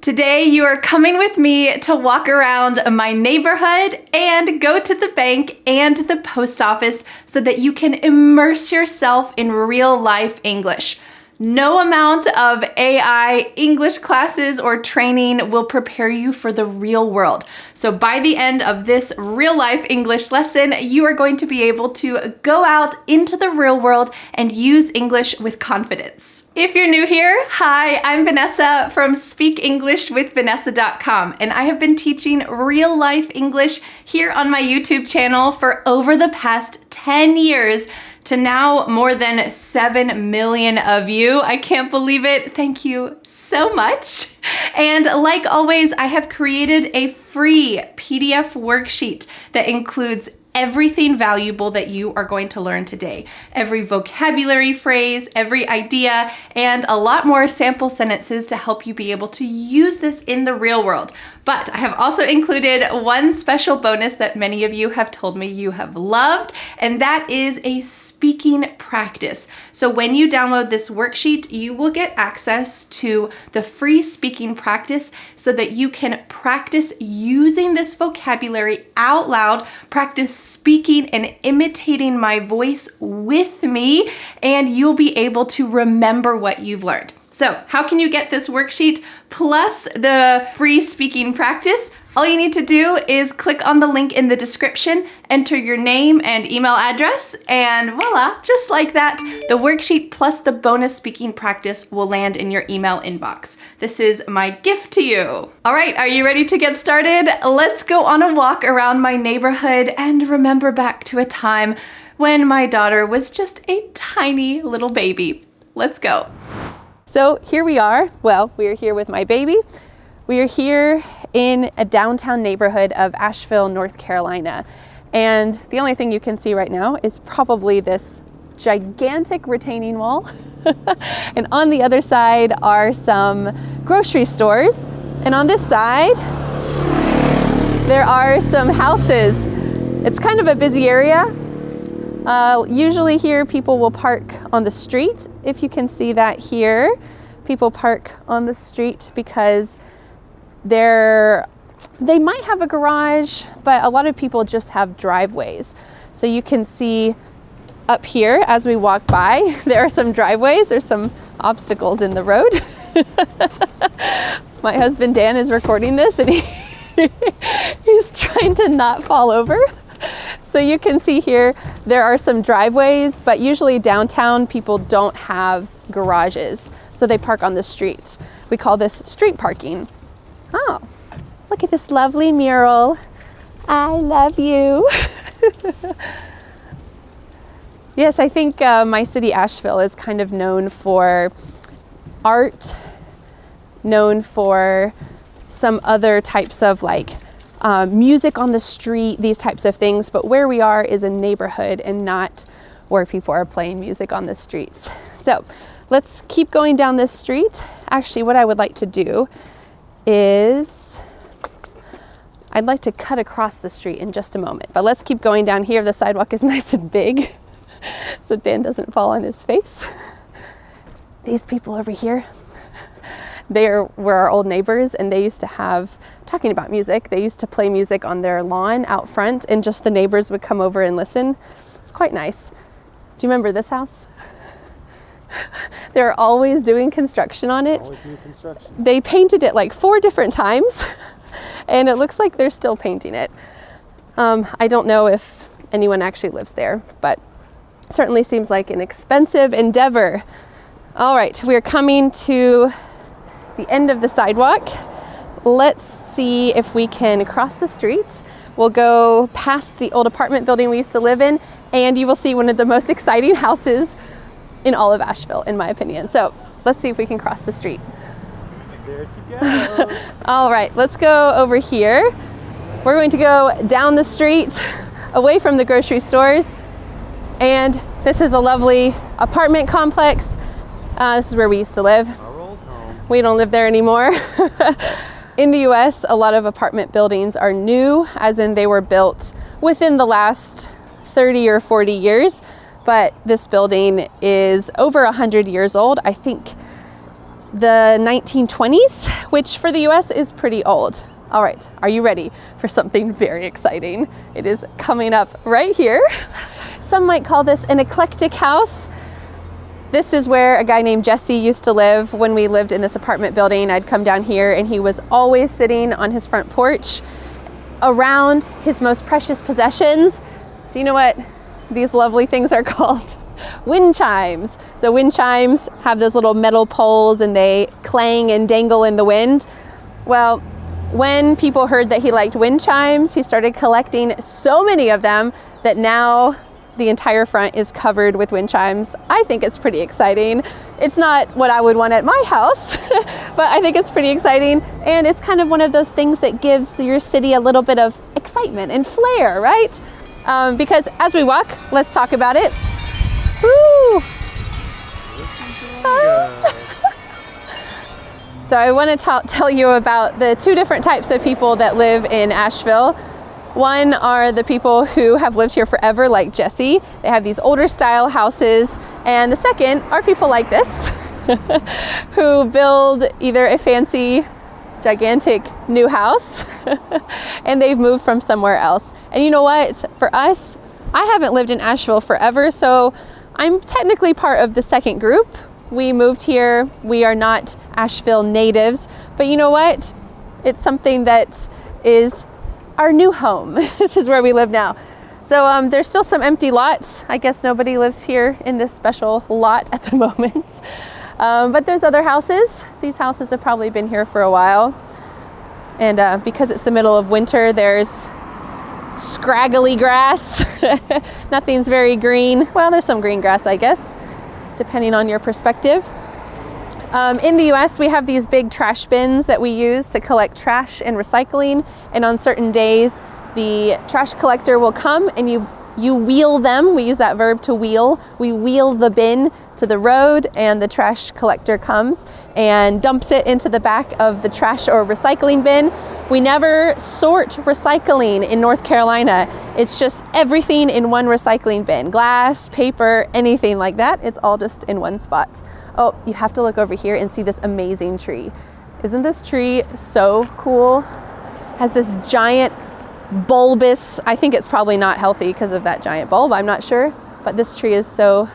Today you are coming with me to walk around my neighborhood and go to the bank and the post office so that you can immerse yourself in real life English. No amount of AI English classes or training will prepare you for the real world. So by the end of this real life English lesson, you are going to be able to go out into the real world and use English with confidence. If you're new here, hi, I'm Vanessa from speakenglishwithvanessa.com, and I have been teaching real life English here on my YouTube channel for over the past 10 years. To now more than 7 million of you. I can't believe it. Thank you so much. And like always, I have created a free PDF worksheet that includes everything valuable that you are going to learn today. Every vocabulary phrase, every idea, and a lot more sample sentences to help you be able to use this in the real world. But I have also included one special bonus that many of you have told me you have loved, and that is a speaking practice. So when you download this worksheet, you will get access to the free speaking practice so that you can practice using this vocabulary out loud, practice speaking and imitating my voice with me, and you'll be able to remember what you've learned. So how can you get this worksheet plus the free speaking practice? All you need to do is click on the link in the description, enter your name and email address, and voila, just like that, the worksheet plus the bonus speaking practice will land in your email inbox. This is my gift to you. All right, are you ready to get started? Let's go on a walk around my neighborhood and remember back to a time when my daughter was just a tiny little baby. Let's go. So here we are. Well, we are here with my baby. We are here in a downtown neighborhood of Asheville, North Carolina. And the only thing you can see right now is probably this gigantic retaining wall. And on the other side are some grocery stores. And on this side, there are some houses. It's kind of a busy area. Usually here people will park on the street. If you can see that here, people park on the street because they might have a garage, but a lot of people just have driveways. So you can see up here as we walk by, there are some driveways, there's some obstacles in the road. My husband Dan is recording this and he's trying to not fall over. So you can see here, there are some driveways, but usually downtown people don't have garages, so they park on the streets. We call this street parking. Oh, look at this lovely mural. I love you. Yes, I think my city, Asheville, is kind of known for art, known for some other types of music on the street, these types of things, but where we are is a neighborhood and not where people are playing music on the streets. So let's keep going down this street. Actually, what I would like to do is I'd like to cut across the street in just a moment, but let's keep going down here. The sidewalk is nice and big so Dan doesn't fall on his face. These people over here, were our old neighbors, and they used to have, talking about music, they used to play music on their lawn out front, and just the neighbors would come over and listen. It's quite nice. Do you remember this house? They're always doing construction on it. Always new construction. They painted it like 4 different times, and it looks like they're still painting it. I don't know if anyone actually lives there, but it certainly seems like an expensive endeavor. All right, we're coming to the end of the sidewalk. Let's see if we can cross the street. We'll go past the old apartment building we used to live in, and you will see one of the most exciting houses in all of Asheville, in my opinion. So let's see if we can cross the street. There she goes. All right, let's go over here. We're going to go down the street, away from the grocery stores, and this is a lovely apartment complex. This is where we used to live. Our old home. We don't live there anymore. In the US, a lot of apartment buildings are new, as in they were built within the last 30 or 40 years, but this building is over 100 years old. I think the 1920s, which for the US is pretty old. All right, are you ready for something very exciting? It is coming up right here. Some might call this an eclectic house. This is where a guy named Jesse used to live. When we lived in this apartment building, I'd come down here and he was always sitting on his front porch around his most precious possessions. Do you know what these lovely things are called? Wind chimes. So wind chimes have those little metal poles and they clang and dangle in the wind. Well, when people heard that he liked wind chimes, he started collecting so many of them that now the entire front is covered with wind chimes. I think it's pretty exciting. It's not what I would want at my house, but I think it's pretty exciting. And it's kind of one of those things that gives your city a little bit of excitement and flair, right? Because as we walk, let's talk about it. Woo! So I want to tell you about the two different types of people that live in Asheville. One are the people who have lived here forever, like Jesse. They have these older style houses. And the second are people like this, who build either a fancy, gigantic new house, and they've moved from somewhere else. And you know what? For us, I haven't lived in Asheville forever, so I'm technically part of the second group. We moved here. We are not Asheville natives, but you know what? It's something that is our new home. This is where we live now. So there's still some empty lots. I guess nobody lives here in this special lot at the moment. But there's other houses. These houses have probably been here for a while. And because it's the middle of winter, there's scraggly grass. Nothing's very green. Well, there's some green grass, I guess, depending on your perspective. In the US, we have these big trash bins that we use to collect trash and recycling. And on certain days, the trash collector will come and you wheel them. We use that verb to wheel. We wheel the bin to the road and the trash collector comes and dumps it into the back of the trash or recycling bin. We never sort recycling in North Carolina. It's just everything in one recycling bin. Glass, paper, anything like that. It's all just in one spot. Oh, you have to look over here and see this amazing tree. Isn't this tree so cool? Has this giant bulbous, I think it's probably not healthy because of that giant bulb, I'm not sure. But this tree is so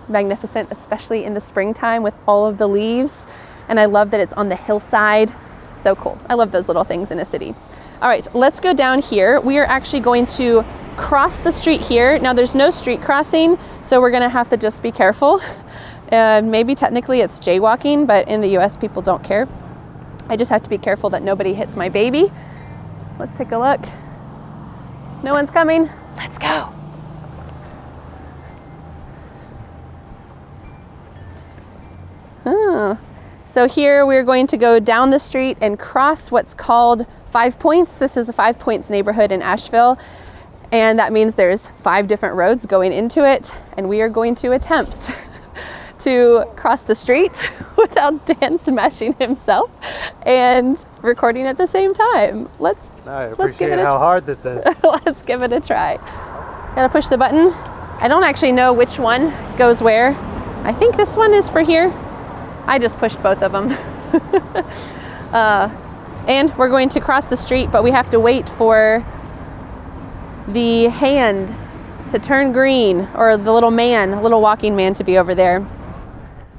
magnificent, especially in the springtime with all of the leaves. And I love that it's on the hillside. So cool. I love those little things in a city. All right, let's go down here. We are actually going to cross the street here. Now there's no street crossing, so we're gonna have to just be careful. Maybe technically it's jaywalking, but in the US people don't care. I just have to be careful that nobody hits my baby. Let's take a look. No one's coming. Let's go. So here we're going to go down the street and cross what's called 5 Points. This is the 5 Points neighborhood in Asheville. And that means there's 5 different roads going into it. And we are going to attempt to cross the street without Dan smashing himself and recording at the same time. Let's give it how hard this is. Let's give it a try. Gotta push the button. I don't actually know which one goes where. I think this one is for here. I just pushed both of them. And we're going to cross the street, but we have to wait for the hand to turn green, or the little walking man to be over there.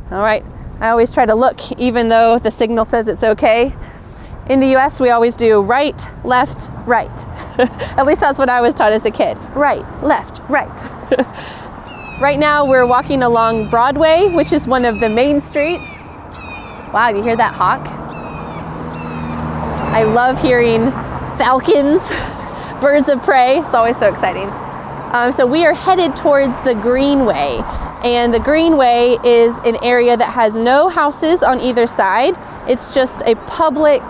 All right, I always try to look even though the signal says it's okay. In the US, we always do right, left, right. At least that's what I was taught as a kid. Right, left, right. Right now we're walking along Broadway, which is one of the main streets. Wow, do you hear that hawk? I love hearing falcons, birds of prey. It's always so exciting. So we are headed towards the Greenway. And the Greenway is an area that has no houses on either side. It's just a public,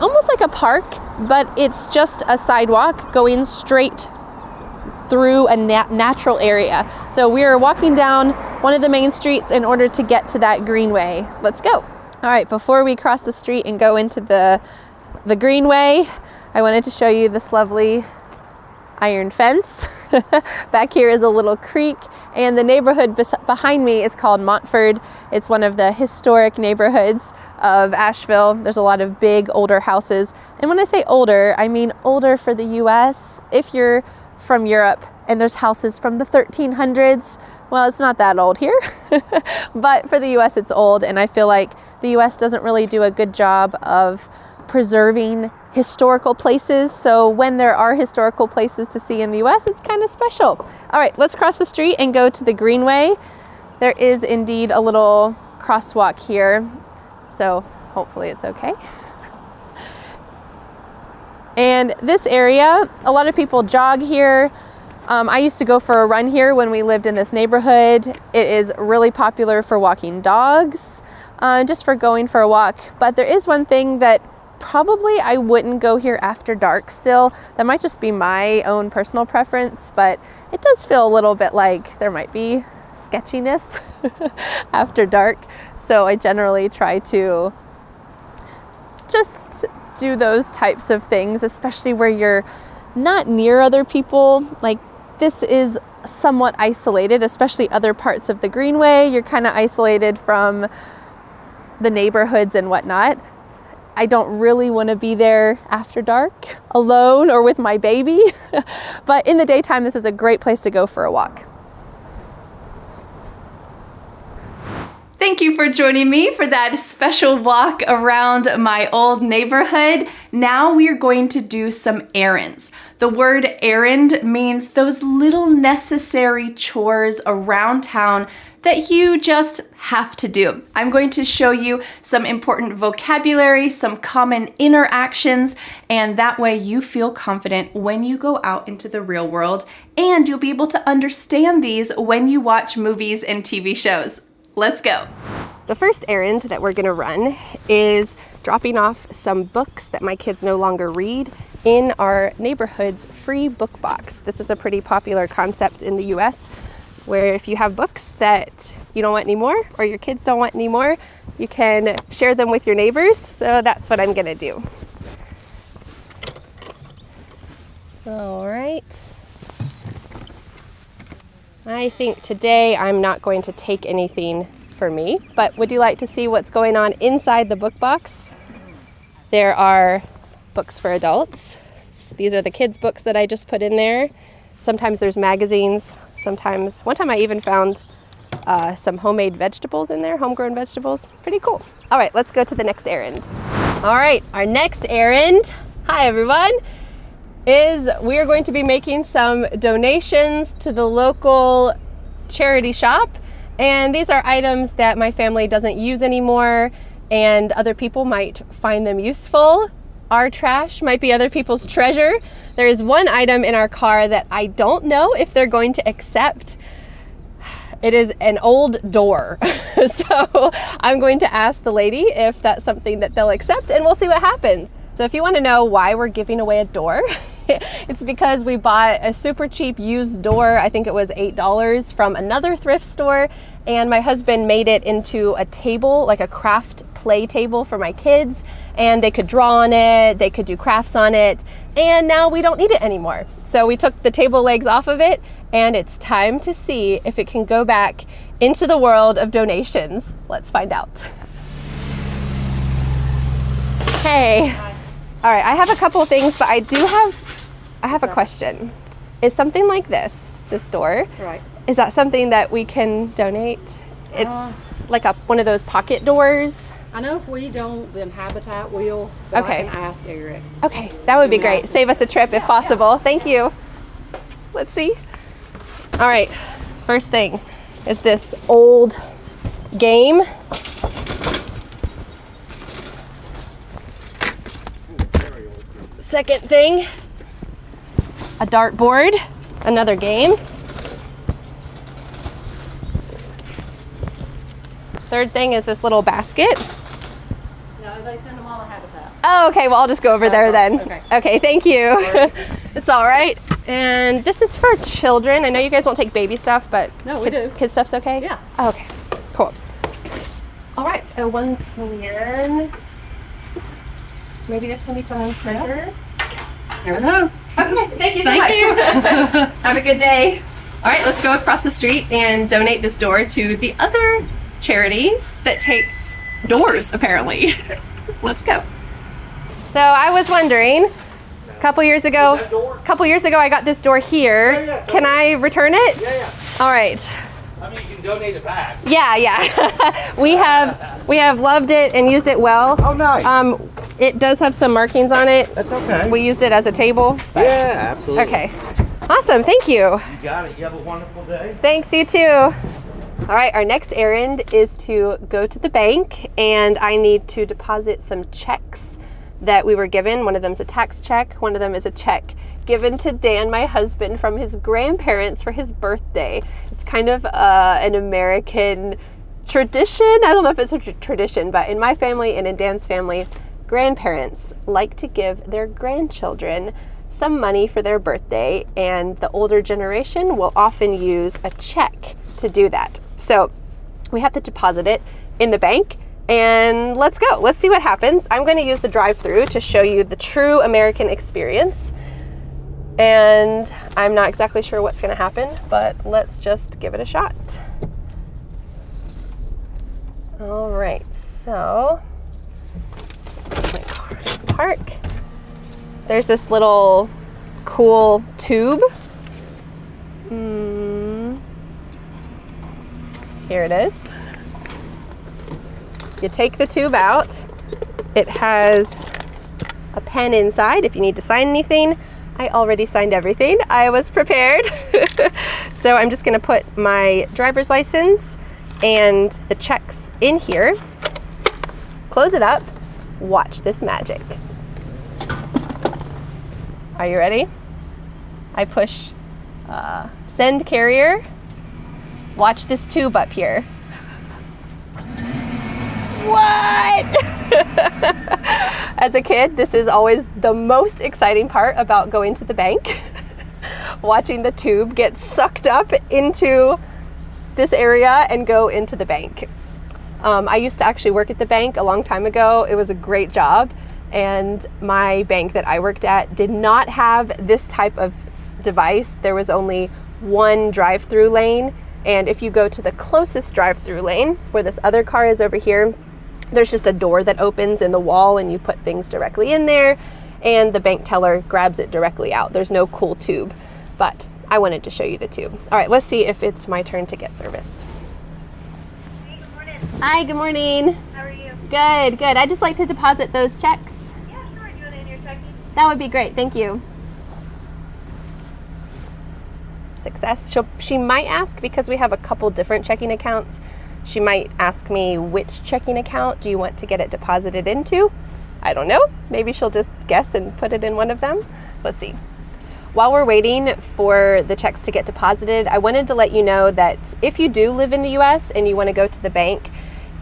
almost like a park, but it's just a sidewalk going straight through a natural area. So we're walking down one of the main streets in order to get to that Greenway. Let's go. All right, before we cross the street and go into the Greenway, I wanted to show you this lovely iron fence. Back here is a little creek, and the neighborhood behind me is called Montford. It's one of the historic neighborhoods of Asheville. There's a lot of big older houses, and when I say older, I mean older for the US. If you're from Europe and there's houses from the 1300s, well, it's not that old here. But for the US it's old, and I feel like the US doesn't really do a good job of preserving historical places. So when there are historical places to see in the US, it's kind of special. All right, let's cross the street and go to the Greenway. There is indeed a little crosswalk here, so hopefully it's okay. And this area, a lot of people jog here. I used to go for a run here when we lived in this neighborhood. It is really popular for walking dogs, just for going for a walk. But there is one thing that probably I wouldn't go here after dark still. That might just be my own personal preference, but it does feel a little bit like there might be sketchiness after dark. So I generally try to just do those types of things, especially where you're not near other people. Like, this is somewhat isolated, especially other parts of the Greenway. You're kind of isolated from the neighborhoods and whatnot. I don't really want to be there after dark alone or with my baby. But in the daytime, this is a great place to go for a walk. Thank you for joining me for that special walk around my old neighborhood. Now we are going to do some errands. The word errand means those little necessary chores around town that you just have to do. I'm going to show you some important vocabulary, some common interactions, and that way you feel confident when you go out into the real world, and you'll be able to understand these when you watch movies and TV shows. Let's go. The first errand that we're gonna run is dropping off some books that my kids no longer read in our neighborhood's free book box. This is a pretty popular concept in the US, where if you have books that you don't want anymore or your kids don't want anymore, you can share them with your neighbors. So that's what I'm gonna do. All right. I think today I'm not going to take anything for me, but would you like to see what's going on inside the book box? There are books for adults. These are the kids' books that I just put in there. Sometimes there's magazines. Sometimes, one time I even found some homemade vegetables in there, homegrown vegetables. Pretty cool. All right, let's go to the next errand. All right, our next errand, hi everyone, is we are going to be making some donations to the local charity shop. And these are items that my family doesn't use anymore, and other people might find them useful. Our trash might be other people's treasure. There is one item in our car that I don't know if they're going to accept. It is an old door. So I'm going to ask the lady if that's something that they'll accept, and we'll see what happens. So if you want to know why we're giving away a door, it's because we bought a super cheap used door. I think it was $8 from another thrift store, and my husband made it into a table, like a craft play table for my kids, and they could draw on it, they could do crafts on it, and now we don't need it anymore. So we took the table legs off of it, and it's time to see if it can go back into the world of donations. Let's find out. Hey. All right, I have a couple of things, but I have a question. Is something like this door, Right. is that something that we can donate? It's like one of those pocket doors. I know if we don't, then Habitat will, but Okay. I can ask Eric. Okay, that would be You can great. ask Save us a trip if possible. Thank you. Let's see. All right, first thing is this old game. Second thing, a dartboard, another game. Third thing is this little basket. No, they send them all to Habitat. Oh, okay, well, I'll just go over there then. Okay. Okay, thank you. Alright. It's all right. And this is for children. I know you guys don't take baby stuff, but No, we do. Kid stuff's okay? Yeah. Oh, okay, cool. All right, so one can, maybe this can be some treasure. Never know. Okay, thank you so much. Have a good day. All right, let's go across the street and donate this door to the other charity that takes doors, apparently. Let's go. So I was wondering, a couple years ago I got this door here. Yeah, Can I return it? Yeah. All right. I mean, you can donate it back. Yeah. we have loved it and used it well. Oh, nice. It does have some markings on it. That's okay. We used it as a table. Yeah, absolutely. Okay. Awesome. Thank you. You got it. You have a wonderful day. Thanks, you too. All right, our next errand is to go to the bank, and I need to deposit some checks that we were given. One of them is a tax check. One of them is a check given to Dan, my husband, from his grandparents for his birthday. It's kind of an American tradition. I don't know if it's a tradition, but in my family and in Dan's family, grandparents like to give their grandchildren some money for their birthday, and the older generation will often use a check to do that. So we have to deposit it in the bank, and let's go. Let's see what happens. I'm going to use the drive-through to show you the true American experience, and I'm not exactly sure what's going to happen, but let's just give it a shot. All right, so my car park. There's this little cool tube. Here it is. You take the tube out. It has a pen inside if you need to sign anything. I already signed everything. I was prepared. So I'm just gonna put my driver's license and the checks in here. Close it up. Watch this magic. Are you ready? I push send carrier. Watch this tube up here. What? As a kid, this is always the most exciting part about going to the bank. Watching the tube get sucked up into this area and go into the bank. I used to actually work at the bank a long time ago. It was a great job. And my bank that I worked at did not have this type of device. There was only one drive-through lane. And if you go to the closest drive-through lane, where this other car is over here, there's just a door that opens in the wall and you put things directly in there and the bank teller grabs it directly out. There's no cool tube, but I wanted to show you the tube. All right, let's see if it's my turn to get serviced. Hey, good morning. Hi, good morning. How are you? Good, good. I'd just like to deposit those checks. Yeah, sure. Do you want it in your checking? That would be great, thank you. Success. She might ask, because we have a couple different checking accounts, she might ask me, which checking account do you want to get it deposited into? I don't know. Maybe she'll just guess and put it in one of them. Let's see. While we're waiting for the checks to get deposited, I wanted to let you know that if you do live in the US and you want to go to the bank,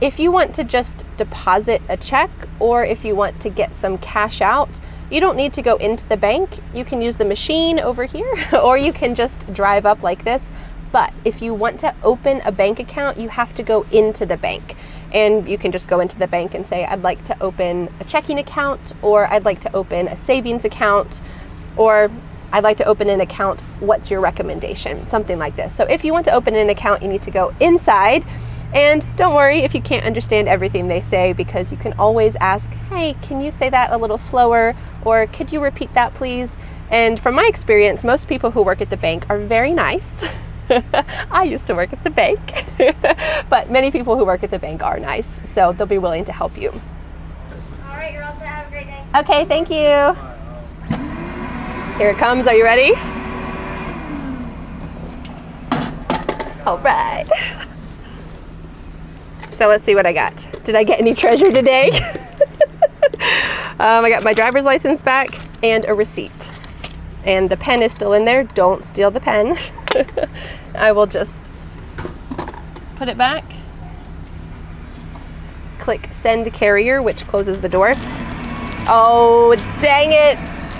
if you want to just deposit a check or if you want to get some cash out, you don't need to go into the bank. You can use the machine over here or you can just drive up like this. But if you want to open a bank account, you have to go into the bank. And you can just go into the bank and say, I'd like to open a checking account, or I'd like to open a savings account, or I'd like to open an account. What's your recommendation? Something like this. So if you want to open an account, you need to go inside. And don't worry if you can't understand everything they say, because you can always ask, hey, can you say that a little slower? Or could you repeat that, please? And from my experience, most people who work at the bank are very nice. I used to work at the bank, but many people who work at the bank are nice, so they'll be willing to help you. All right, you're all set. Have a great day. Okay, thank you. Here it comes. Are you ready? All right. So let's see what I got. Did I get any treasure today? I got my driver's license back and a receipt. And the pen is still in there. Don't steal the pen. I will just put it back. Click send carrier, which closes the door. Oh, dang it.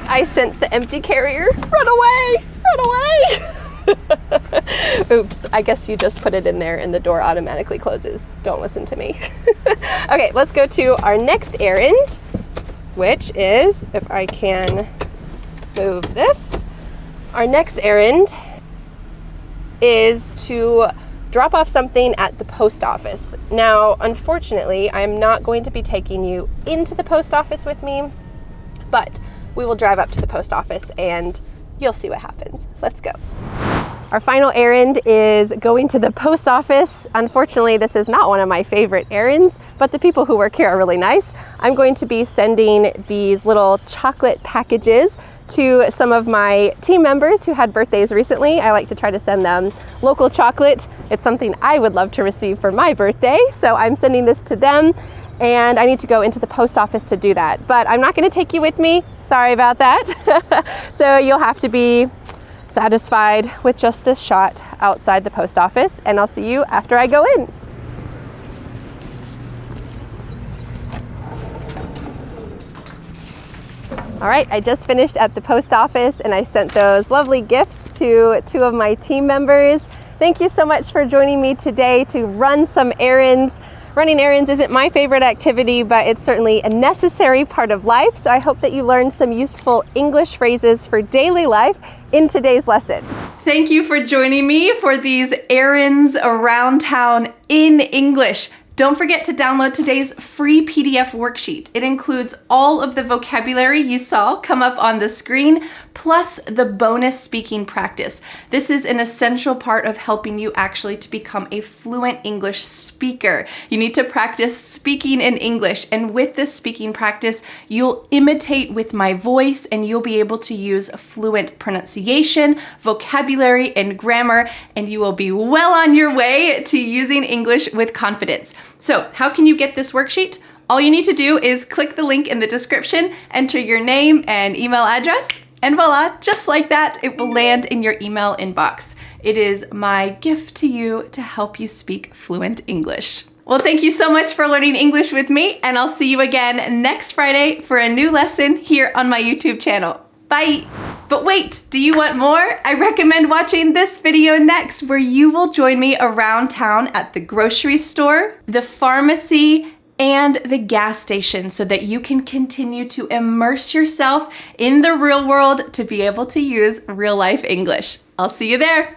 I sent the empty carrier. Run away, run away. Oops, I guess you just put it in there and the door automatically closes. Don't listen to me. Okay, let's go to our next errand, which is, if I can move this. Our next errand is to drop off something at the post office. Now, unfortunately, I'm not going to be taking you into the post office with me, but we will drive up to the post office and you'll see what happens. Let's go. Our final errand is going to the post office. Unfortunately, this is not one of my favorite errands, but the people who work here are really nice. I'm going to be sending these little chocolate packages to some of my team members who had birthdays recently. I like to try to send them local chocolate. It's something I would love to receive for my birthday, so I'm sending this to them, and I need to go into the post office to do that. But I'm not going to take you with me. Sorry about that. So you'll have to be satisfied with just this shot outside the post office, and I'll see you after I go in. All right, I just finished at the post office and I sent those lovely gifts to 2 of my team members. Thank you so much for joining me today to run some errands. Running errands isn't my favorite activity, but it's certainly a necessary part of life. So I hope that you learned some useful English phrases for daily life in today's lesson. Thank you for joining me for these errands around town in English. Don't forget to download today's free PDF worksheet. It includes all of the vocabulary you saw come up on the screen, plus the bonus speaking practice. This is an essential part of helping you actually to become a fluent English speaker. You need to practice speaking in English, and with this speaking practice, you'll imitate with my voice and you'll be able to use fluent pronunciation, vocabulary, and grammar, and you will be well on your way to using English with confidence. So, how can you get this worksheet? All you need to do is click the link in the description, enter your name and email address, and voila, just like that, it will land in your email inbox. It is my gift to you to help you speak fluent English. Well, thank you so much for learning English with me, and I'll see you again next Friday for a new lesson here on my YouTube channel. Bye! But wait, do you want more? I recommend watching this video next, where you will join me around town at the grocery store, the pharmacy, and the gas station so that you can continue to immerse yourself in the real world to be able to use real life English. I'll see you there.